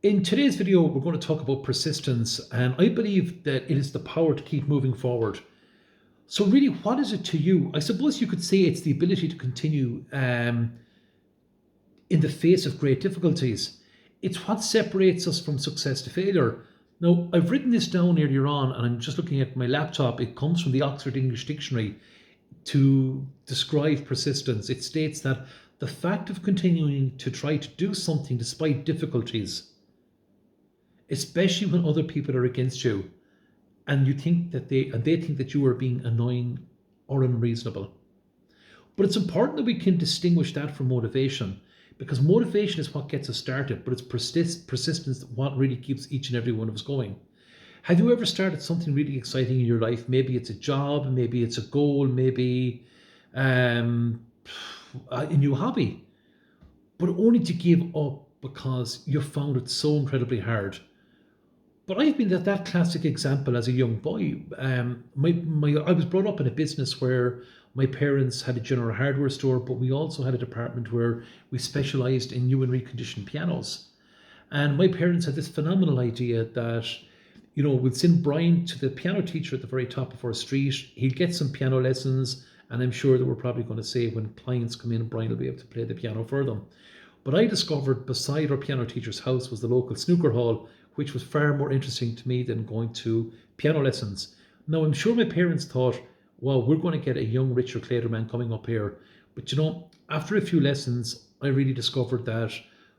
In today's video, we're going to talk about persistence, and I believe that it is the power to keep moving forward. So, really, what is it to you? I suppose you could say it's the ability to continue in the face of great difficulties. It's what separates us from success to failure. Now, I've written this down earlier on, and I'm just looking at my laptop. It comes from the Oxford English Dictionary to describe persistence. It states that the fact of continuing to try to do something despite difficulties, especially when other people are against you and you think that they think that you are being annoying or unreasonable. But it's important that we can distinguish that from motivation, because motivation is what gets us started, but it's persistence that what really keeps each and every one of us going. Have you ever started something really exciting in your life? Maybe it's a job, maybe it's a goal, maybe um, a new hobby, but only to give up because you found it so incredibly hard. But I've been that classic example as a young boy. I was brought up in a business where my parents had a general hardware store, but we also had a department where we specialised in new and reconditioned pianos. And my parents had this phenomenal idea that, we'd send Brian to the piano teacher at the very top of our street. He'd get some piano lessons, and I'm sure that we're probably going to say when clients come in, Brian will be able to play the piano for them. But I discovered beside our piano teacher's house was the local snooker hall, which was far more interesting to me than going to piano lessons. Now, I'm sure my parents thought, well, we're going to get a young Richard Clayderman coming up here. But after a few lessons, I really discovered that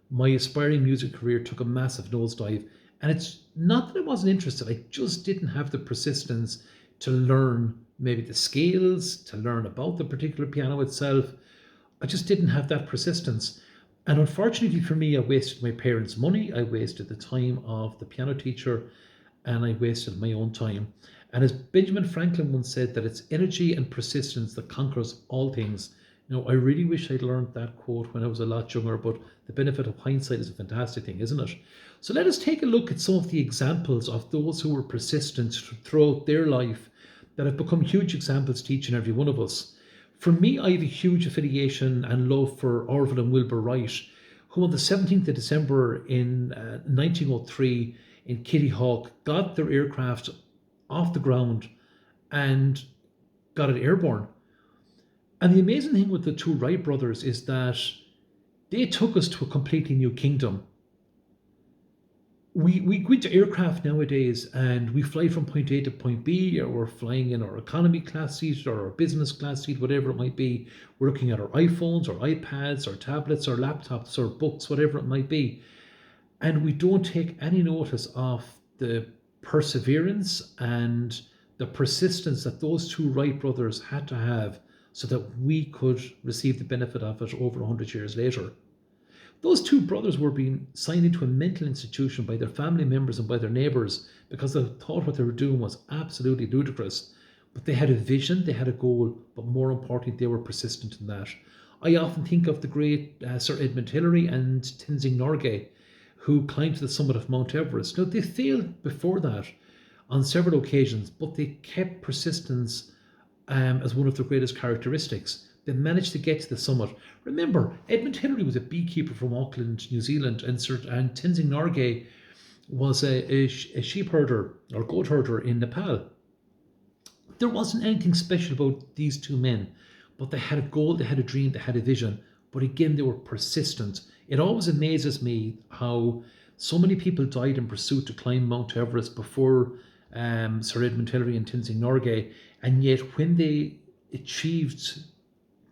my aspiring music career took a massive nosedive. And it's not that I wasn't interested, I just didn't have the persistence to learn maybe the scales, to learn about the particular piano itself. I just didn't have that persistence. And unfortunately for me, I wasted my parents' money, I wasted the time of the piano teacher, and I wasted my own time. And as Benjamin Franklin once said, that it's energy and persistence that conquers all things. I really wish I'd learned that quote when I was a lot younger, but the benefit of hindsight is a fantastic thing, isn't it? So let us take a look at some of the examples of those who were persistent throughout their life that have become huge examples to each and every one of us. For me, I have a huge affiliation and love for Orville and Wilbur Wright, who on the 17th of December in 1903 in Kitty Hawk got their aircraft off the ground and got it airborne. And the amazing thing with the two Wright brothers is that they took us to a completely new kingdom. We go into aircraft nowadays and we fly from point A to point B, or we're flying in our economy class seat or our business class seat, whatever it might be. We're looking at our iPhones, our iPads, our tablets, our laptops, our books, whatever it might be. And we don't take any notice of the perseverance and the persistence that those two Wright brothers had to have so that we could receive the benefit of it over 100 years later. Those two brothers were being signed into a mental institution by their family members and by their neighbours because they thought what they were doing was absolutely ludicrous. But they had a vision, they had a goal, but more importantly, they were persistent in that. I often think of the great Sir Edmund Hillary and Tenzing Norgay, who climbed to the summit of Mount Everest. Now, they failed before that on several occasions, but they kept persistence as one of their greatest characteristics. They managed to get to the summit. Remember, Edmund Hillary was a beekeeper from Auckland, New Zealand, and Tenzing Norgay was a sheep herder or goat herder in Nepal. There wasn't anything special about these two men, but they had a goal, they had a dream, they had a vision. But again, they were persistent. It always amazes me how so many people died in pursuit to climb Mount Everest before Sir Edmund Hillary and Tenzing Norgay, and yet when they achieved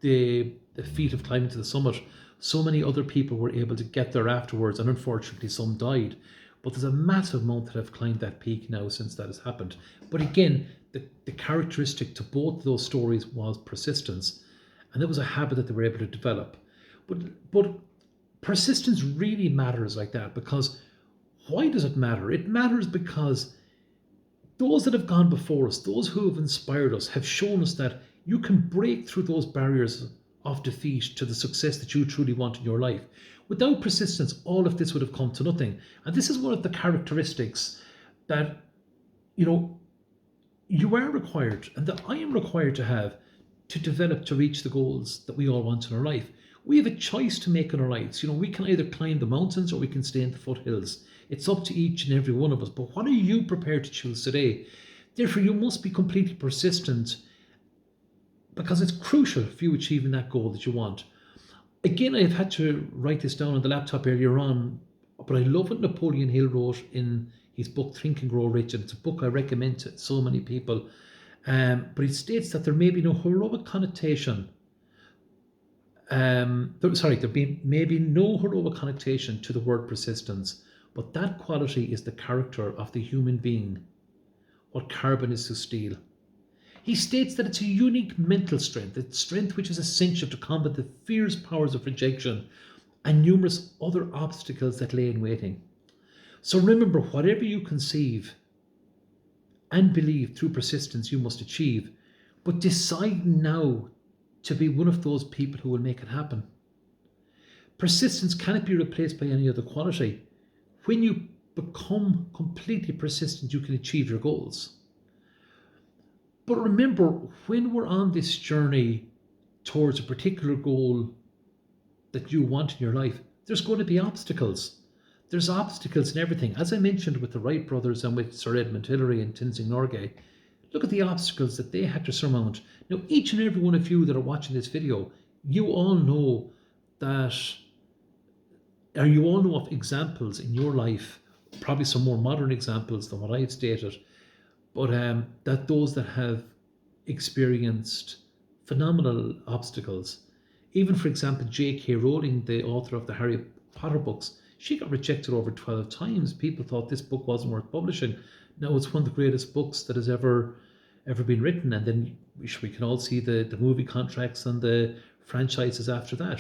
the feat of climbing to the summit, so many other people were able to get there afterwards, and unfortunately some died. But there's a massive amount that have climbed that peak now since that has happened. But again, the characteristic to both of those stories was persistence, and it was a habit that they were able to develop. But persistence really matters like that, because why does it matter? It matters because those that have gone before us, those who have inspired us, have shown us that you can break through those barriers of defeat to the success that you truly want in your life. Without persistence, all of this would have come to nothing. And this is one of the characteristics that, you are required and that I am required to have to develop to reach the goals that we all want in our life. We have a choice to make in our lives. We can either climb the mountains or we can stay in the foothills. It's up to each and every one of us. But what are you prepared to choose today? Therefore, you must be completely persistent, because it's crucial for you achieving that goal that you want. Again, I've had to write this down on the laptop earlier on, but I love what Napoleon Hill wrote in his book Think and Grow Rich, and it's a book I recommend to so many people. But he states that there may be no heroic connotation. There may be no heroic connotation to the word persistence, but that quality is the character of the human being, what carbon is to steel. He states that it's a unique mental strength, it's strength which is essential to combat the fierce powers of rejection and numerous other obstacles that lay in waiting. So remember, whatever you conceive and believe through persistence you must achieve, but decide now to be one of those people who will make it happen. Persistence cannot be replaced by any other quality. When you become completely persistent, you can achieve your goals. But remember, when we're on this journey towards a particular goal that you want in your life, there's going to be obstacles. There's obstacles in everything. As I mentioned with the Wright brothers and with Sir Edmund Hillary and Tenzing Norgay, look at the obstacles that they had to surmount. Now, each and every one of you that are watching this video, you all know of examples in your life, probably some more modern examples than what I've stated, but that those that have experienced phenomenal obstacles. Even, for example, J.K. Rowling, the author of the Harry Potter books, she got rejected over 12 times. People thought this book wasn't worth publishing. Now it's one of the greatest books that has ever been written. And then we can all see the movie contracts and the franchises after that.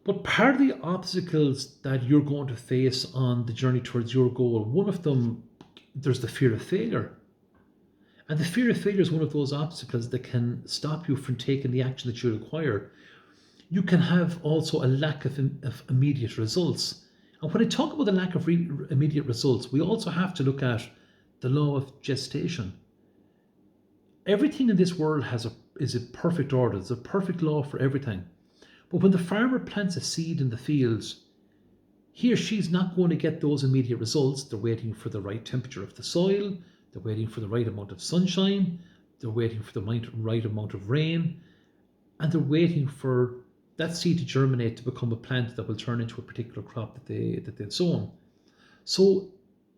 But part of the obstacles that you're going to face on the journey towards your goal, one of them, there's the fear of failure. And the fear of failure is one of those obstacles that can stop you from taking the action that you require. You can have also a lack of immediate results. And when I talk about the lack of immediate results, we also have to look at the law of gestation. Everything in this world is a perfect order. There's a perfect law for everything. But when the farmer plants a seed in the fields, he or she's not going to get those immediate results. They're waiting for the right temperature of the soil. They're waiting for the right amount of sunshine. They're waiting for the right amount of rain. And they're waiting for that seed to germinate to become a plant that will turn into a particular crop that they've sown. So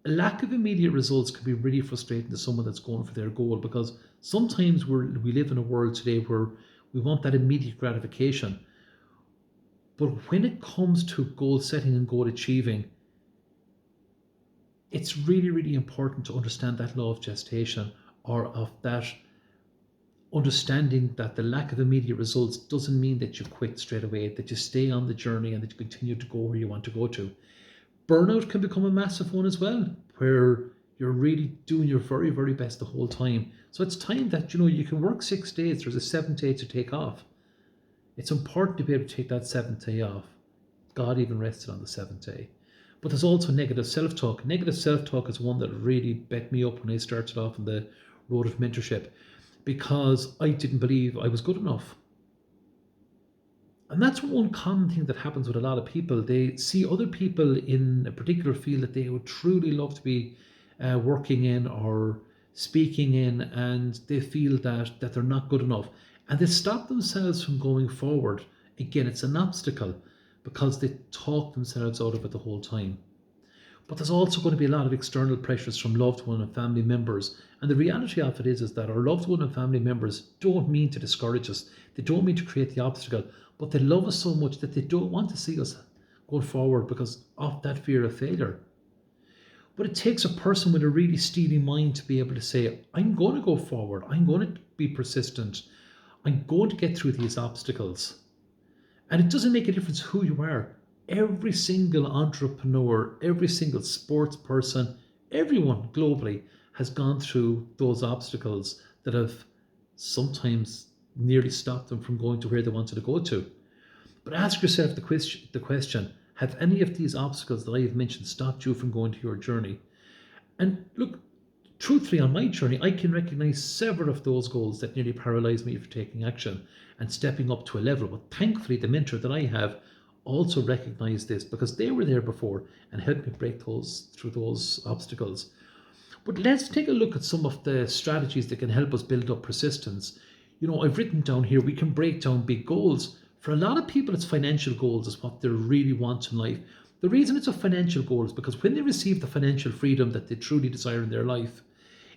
a lack of immediate results can be really frustrating to someone that's going for their goal, because sometimes we live in a world today where we want that immediate gratification. But when it comes to goal setting and goal achieving, it's really, really important to understand that law of gestation, or of that understanding that the lack of immediate results doesn't mean that you quit straight away, that you stay on the journey and that you continue to go where you want to go to. Burnout can become a massive one as well, where you're really doing your very, very best the whole time. So it's time that, you can work 6 days, there's a 7th day to take off. It's important to be able to take that 7th day off. God even rested on the 7th day. But there's also negative self-talk. Negative self-talk is one that really bet me up when I started off on the road of mentorship, because I didn't believe I was good enough. And that's one common thing that happens with a lot of people. They see other people in a particular field that they would truly love to be working in or speaking in, and they feel that they're not good enough. And they stop themselves from going forward. Again, it's an obstacle because they talk themselves out of it the whole time. But there's also going to be a lot of external pressures from loved one and family members. And the reality of it is that our loved one and family members don't mean to discourage us. They don't mean to create the obstacle, but they love us so much that they don't want to see us going forward because of that fear of failure. But it takes a person with a really steely mind to be able to say, I'm going to go forward. I'm going to be persistent. I'm going to get through these obstacles. And it doesn't make a difference who you are. Every single entrepreneur, every single sports person, everyone globally has gone through those obstacles that have sometimes nearly stopped them from going to where they wanted to go to. But ask yourself the question, have any of these obstacles that I have mentioned stopped you from going to your journey? And look, truthfully, on my journey, I can recognize several of those goals that nearly paralyzed me for taking action and stepping up to a level. But thankfully, the mentor that I have also recognized this because they were there before and helped me break through those obstacles. But let's take a look at some of the strategies that can help us build up persistence. I've written down here we can break down big goals. For a lot of people, it's financial goals is what they really want in life. The reason it's a financial goal is because when they receive the financial freedom that they truly desire in their life,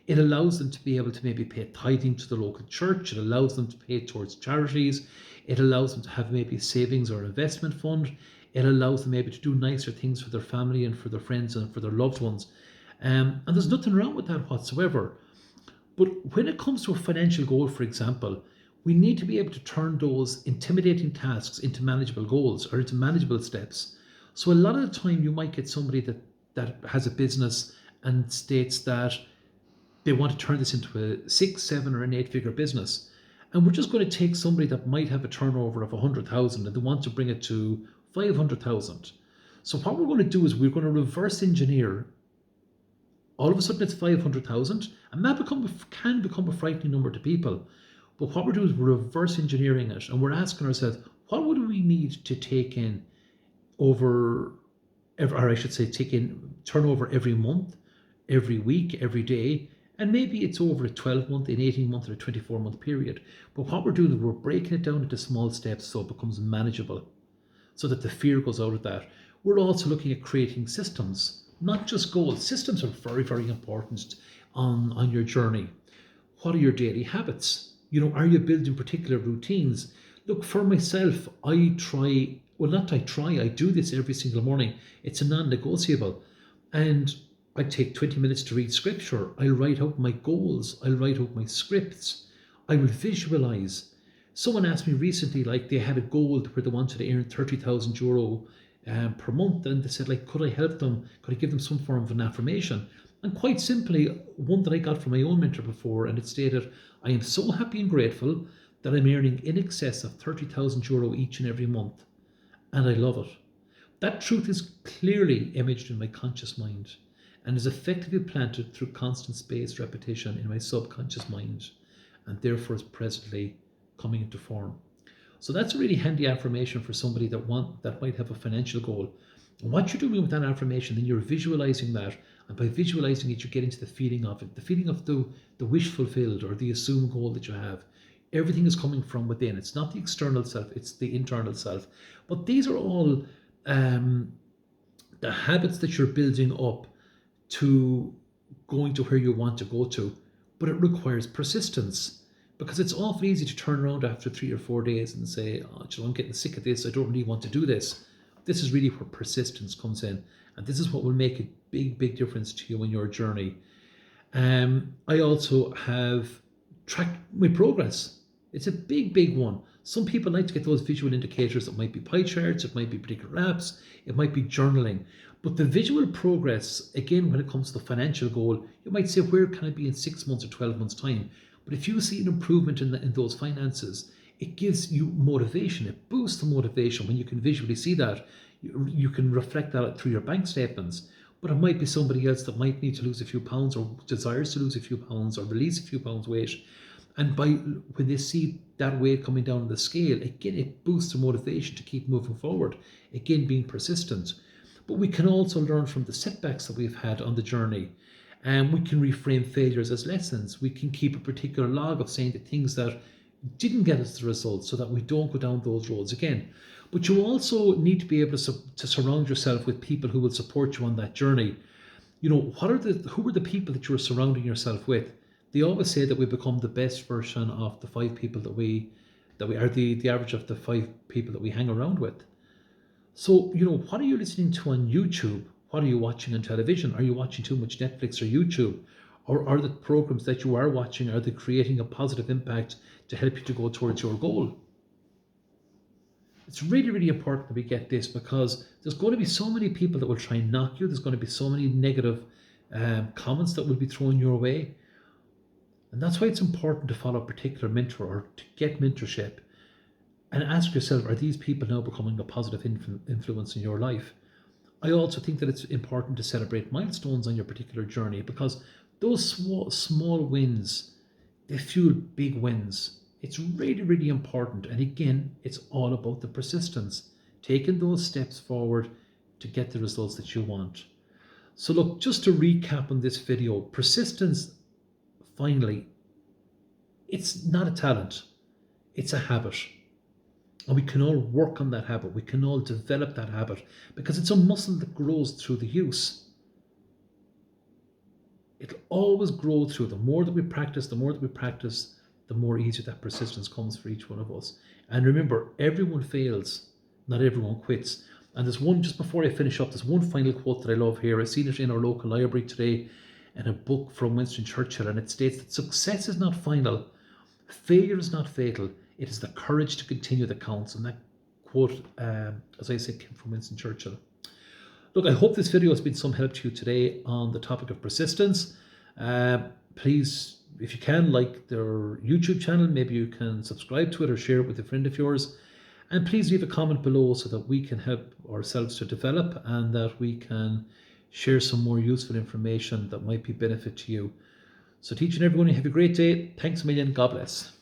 it allows them to be able to maybe pay tithing to the local church. It allows them to pay towards charities. It allows them to have maybe savings or investment fund. It allows them maybe to do nicer things for their family and for their friends and for their loved ones. And there's nothing wrong with that whatsoever. But when it comes to a financial goal, for example, we need to be able to turn those intimidating tasks into manageable goals or into manageable steps. So a lot of the time you might get somebody that has a business and states that they want to turn this into a 6, 7 or an 8-figure business. And we're just going to take somebody that might have a turnover of 100,000 and they want to bring it to 500,000. So what we're going to do is we're going to reverse engineer. All of a sudden it's 500,000 and that can become a frightening number to people. But what we're doing is we're reverse engineering it and we're asking ourselves, what would we need to take in turnover every month, every week, every day, and maybe it's over a 12-month, an 18-month, or a 24-month period. But what we're doing is we're breaking it down into small steps so it becomes manageable, so that the fear goes out of that. We're also looking at creating systems, not just goals. Systems are very, very important on your journey. What are your daily habits? Are you building particular routines? Look, for myself, I do this every single morning. It's a non-negotiable. And I take 20 minutes to read scripture. I'll write out my goals. I'll write out my scripts. I will visualize. Someone asked me recently, they had a goal where they wanted to earn €30,000 per month. And they said, could I help them? Could I give them some form of an affirmation? And quite simply, one that I got from my own mentor before, and it stated, I am so happy and grateful that I'm earning in excess of €30,000 each and every month. And I love it. That truth is clearly imaged in my conscious mind and is effectively planted through constant spaced repetition in my subconscious mind, and therefore is presently coming into form. So that's a really handy affirmation for somebody that might have a financial goal. And what you're doing with that affirmation, then you're visualizing that, and by visualizing it, you get into the feeling of it, the feeling of the wish fulfilled or the assumed goal that you have. Everything is coming from within. It's not the external self, it's the internal self. But these are all the habits that you're building up to going to where you want to go to, but it requires persistence, because it's awful easy to turn around after 3 or 4 days and say, I'm getting sick of this, I don't really want to do this. This is really where persistence comes in, and this is what will make a big difference to you in your journey. I also have tracked my progress. It's a big one. Some people like to get those visual indicators. It might be pie charts, it might be particular apps, it might be journaling. But the visual progress, again, when it comes to the financial goal, you might say, where can I be in 6 months or 12 months' time? But if you see an improvement in those finances, it gives you motivation. It boosts the motivation when you can visually see that. You can reflect that through your bank statements. But it might be somebody else that might need to lose a few pounds or desires to lose a few pounds or release a few pounds weight. And when they see that weight coming down on the scale, again, it boosts their motivation to keep moving forward, again, being persistent. But we can also learn from the setbacks that we've had on the journey. And we can reframe failures as lessons. We can keep a particular log of saying the things that didn't get us the results so that we don't go down those roads again. But you also need to be able to surround yourself with people who will support you on that journey. Who are the people that you're surrounding yourself with? They always say that we become the best version of the 5 people that we are the average of the 5 people that we hang around with. So, what are you listening to on YouTube? What are you watching on television? Are you watching too much Netflix or YouTube? Or are the programs that you are watching, are they creating a positive impact to help you to go towards your goal? It's really important that we get this, because there's going to be so many people that will try and knock you. There's going to be so many negative comments that will be thrown your way. And that's why it's important to follow a particular mentor or to get mentorship and ask yourself, are these people now becoming a positive influence in your life? I also think that it's important to celebrate milestones on your particular journey, because Those small wins, they fuel big wins. It's really, really important. And again, it's all about the persistence, taking those steps forward to get the results that you want. So look, just to recap on this video, persistence, finally, it's not a talent, it's a habit. And we can all work on that habit. We can all develop that habit because it's a muscle that grows through the use. It'll always grow through. The more that we practice, the more easier that persistence comes for each one of us. And remember, everyone fails, not everyone quits. And there's one, just before I finish up, there's one final quote that I love here. I seen it in our local library today in a book from Winston Churchill, and it states that success is not final, failure is not fatal, it is the courage to continue that counts. And that quote, as I said, came from Winston Churchill. Look, I hope this video has been some help to you today on the topic of persistence. Please, if you can, like their YouTube channel. Maybe you can subscribe to it or share it with a friend of yours. And please leave a comment below so that we can help ourselves to develop and that we can share some more useful information that might be benefit to you. So to each and everyone, have a great day. Thanks a million. God bless.